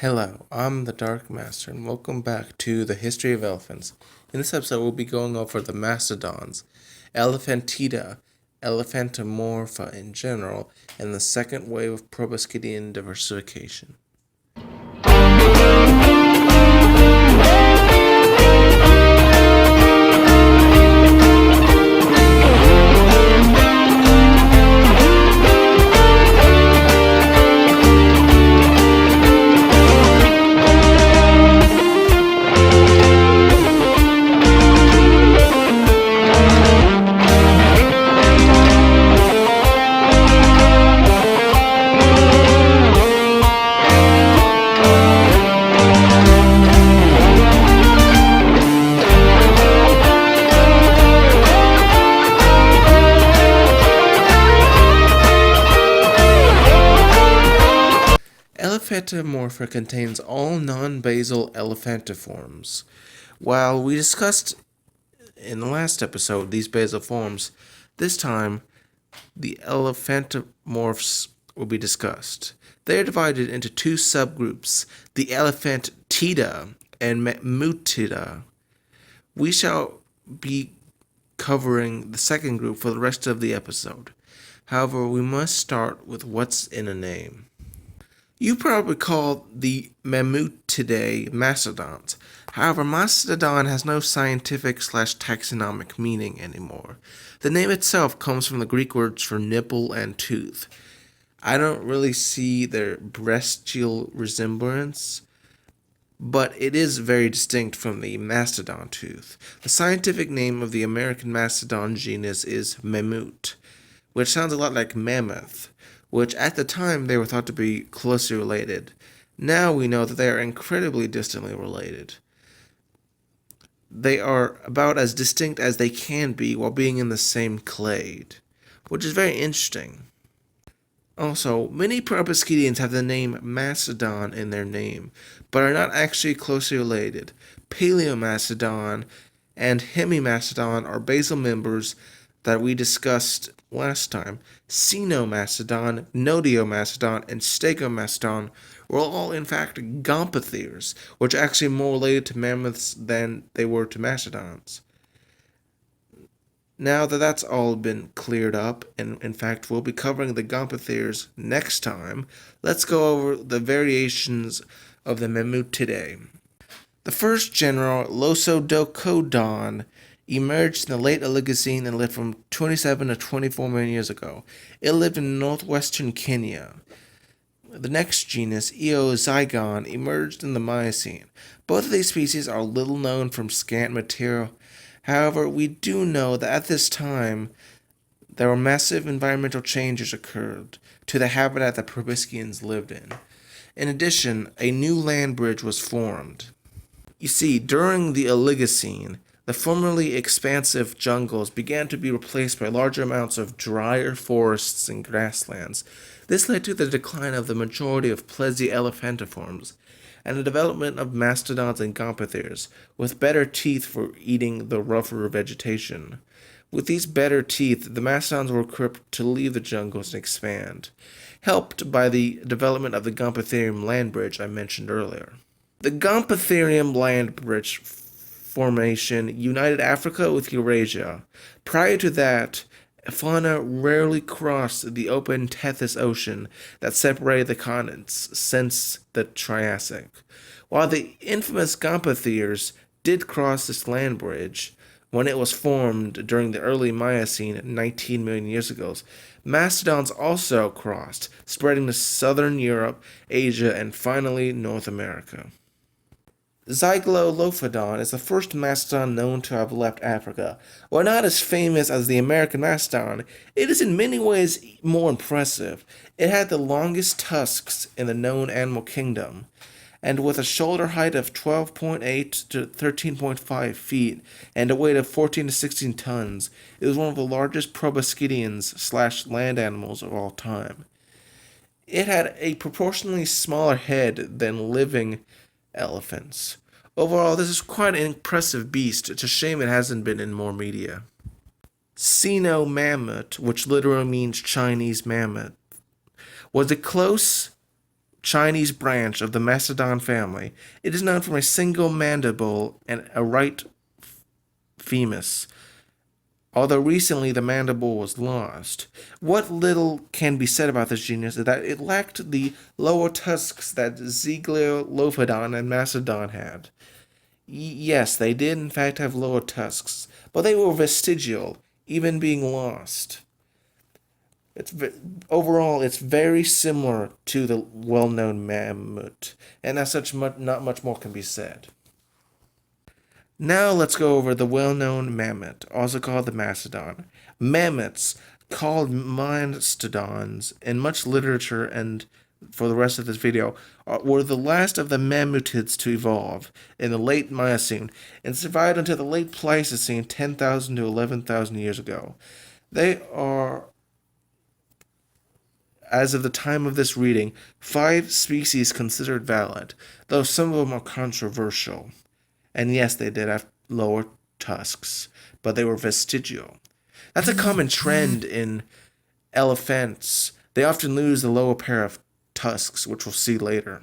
Hello, I'm the Dark Master, and welcome back to the History of Elephants. In this episode, we'll be going over the Mastodons, Elephantida, Elephantomorpha in general, and the second wave of proboscidean diversification. Elephantomorpha contains all non-basal elephantiforms. While we discussed in the last episode these basal forms, this time the elephantomorphs will be discussed. They are divided into two subgroups, the Elephantida and Mammutidae. We shall be covering the second group for the rest of the episode. However, we must start with what's in a name. You probably call the Mammutidae mastodons. However, mastodon has no scientific/taxonomic meaning anymore. The name itself comes from the Greek words for nipple and tooth. I don't really see their bestial resemblance, but it is very distinct from the mastodon tooth. The scientific name of the American Mastodon genus is mammut, which sounds a lot like mammoth, which at the time they were thought to be closely related. Now we know that they are incredibly distantly related. They are about as distinct as they can be while being in the same clade, which is very interesting. Also, many proboscideans have the name Mastodon in their name, but are not actually closely related. Palaeomastodon and Hemimastodon are basal members that we discussed last time. Cenomastodon, Nodiomastodon, and Stegomastodon were all in fact gomphotheres, which are actually more related to mammoths than they were to mastodons. Now that that's all been cleared up, and in fact we'll be covering the gomphotheres next time, let's go over the variations of the Mammutidae. The first genera, Eozygodon, emerged in the late Oligocene and lived from 27 to 24 million years ago. It lived in northwestern Kenya. The next genus, Eozygodon, emerged in the Miocene. Both of these species are little known from scant material. However, we do know that at this time, there were massive environmental changes occurred to the habitat that proboscideans lived in. In addition, a new land bridge was formed. You see, during the Oligocene, the formerly expansive jungles began to be replaced by larger amounts of drier forests and grasslands. This led to the decline of the majority of plesioelephantiforms and the development of mastodons and gomphotheres, with better teeth for eating the rougher vegetation. With these better teeth, the mastodons were equipped to leave the jungles and expand, helped by the development of the Gomphotherem land bridge I mentioned earlier. The Gomphotherem land bridge formation united Africa with Eurasia. Prior to that, fauna rarely crossed the open Tethys Ocean that separated the continents since the Triassic. While the infamous Gomphotheres did cross this land bridge when it was formed during the early Miocene 19 million years ago, mastodons also crossed, spreading to southern Europe, Asia, and finally North America. Zyglolophodon is the first mastodon known to have left Africa. While not as famous as the American Mastodon, it is in many ways more impressive. It had the longest tusks in the known animal kingdom, and with a shoulder height of 12.8 to 13.5 feet and a weight of 14 to 16 tons, it was one of the largest proboscideans/land animals of all time. It had a proportionally smaller head than living elephants. Overall, this is quite an impressive beast. It's a shame it hasn't been in more media. Sino-mammoth, which literally means Chinese mammoth, was a close Chinese branch of the Mastodon family. It is known from a single mandible and a right femur, although recently the mandible was lost. What little can be said about this genus is that it lacked the lower tusks that Xiaoxiao and Mastodon had. Yes, they did in fact have lower tusks, but they were vestigial, even being lost. Overall, it's very similar to the well-known mammoth, and as such, not much more can be said. Now let's go over the well-known mammoth, also called the mastodon. Mammoths, called mastodons, in much literature and for the rest of this video, were the last of the mammutids to evolve in the late Miocene and survived until the late Pleistocene 10,000 to 11,000 years ago. They are, as of the time of this reading, 5 species considered valid, though some of them are controversial. And yes, they did have lower tusks, but they were vestigial. That's a common trend in elephants. They often lose the lower pair of tusks, which we'll see later.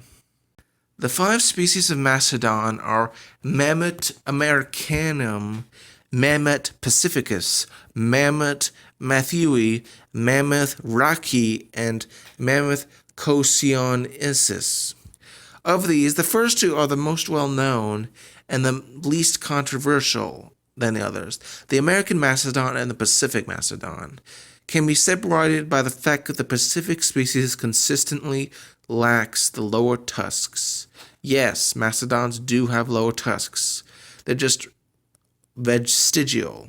The 5 species of mastodon are Mammoth americanum, Mammoth pacificus, Mammoth matthewi, Mammoth raki, and Mammoth cosionensis. Of these, the first 2 are the most well-known and the least controversial than the others. The American Mastodon and the Pacific Mastodon can be separated by the fact that the Pacific species consistently lacks the lower tusks. Yes, mastodons do have lower tusks. They're just vestigial.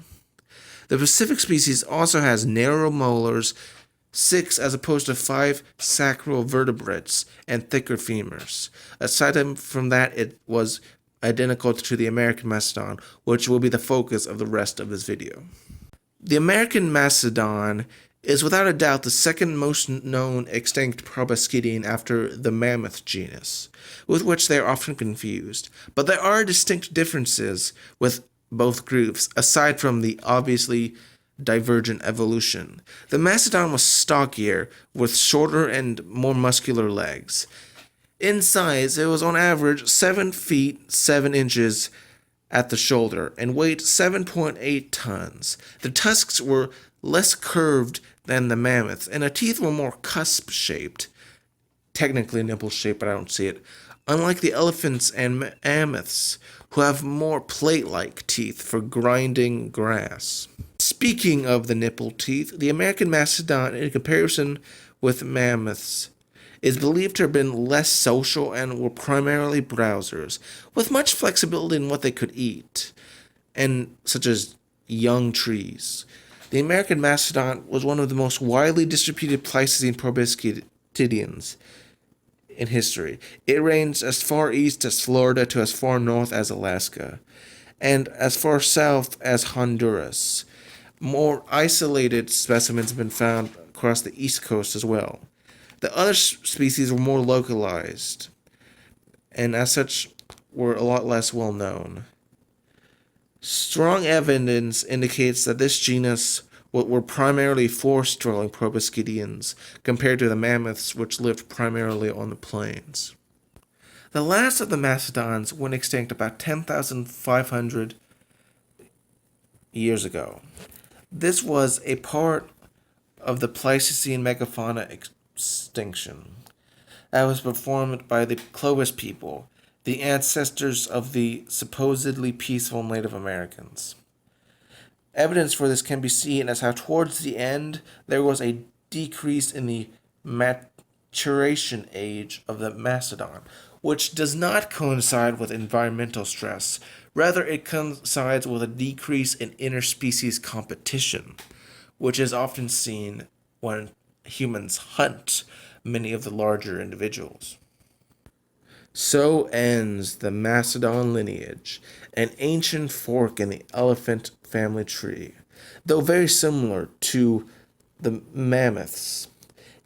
The Pacific species also has narrow molars, 6 as opposed to 5 sacral vertebrates, and thicker femurs. Aside from that, it was identical to the American Mastodon, which will be the focus of the rest of this video. The American Mastodon is without a doubt the second most known extinct proboscidean after the mammoth genus, with which they are often confused. But there are distinct differences with both groups, aside from the obviously divergent evolution. The mastodon was stockier, with shorter and more muscular legs. In size, it was on average 7 feet 7 inches at the shoulder and weighed 7.8 tons. The tusks were less curved than the mammoths, and the teeth were more cusp-shaped. Technically nipple-shaped, but I don't see it. Unlike the elephants and mammoths, who have more plate-like teeth for grinding grass. Speaking of the nipple teeth, the American Mastodon, in comparison with mammoths, is believed to have been less social and were primarily browsers, with much flexibility in what they could eat, and such as young trees. The American Mastodon was one of the most widely distributed Pleistocene proboscideans in history. It ranged as far east as Florida to as far north as Alaska, and as far south as Honduras. More isolated specimens have been found across the east coast as well. The other species were more localized, and as such were a lot less well known. Strong evidence indicates that this genus were primarily forest-dwelling proboscideans compared to the mammoths, which lived primarily on the plains. The last of the mastodons went extinct about 10,500 years ago. This was a part of the Pleistocene megafauna extinction that was performed by the Clovis people, the ancestors of the supposedly peaceful Native Americans. Evidence for this can be seen as how towards the end there was a decrease in the maturation age of the mastodon, which does not coincide with environmental stress. Rather, it coincides with a decrease in interspecies competition, which is often seen when humans hunt many of the larger individuals. So ends the mastodon lineage, an ancient fork in the elephant family tree, though very similar to the mammoths.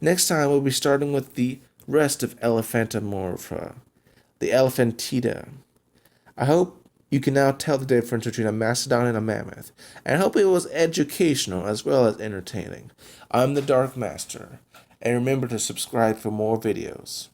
Next time we'll be starting with the rest of Elephantomorpha, the Elephantidae. I hope you can now tell the difference between a mastodon and a mammoth, and I hope it was educational as well as entertaining. I'm the Dark Master, and remember to subscribe for more videos.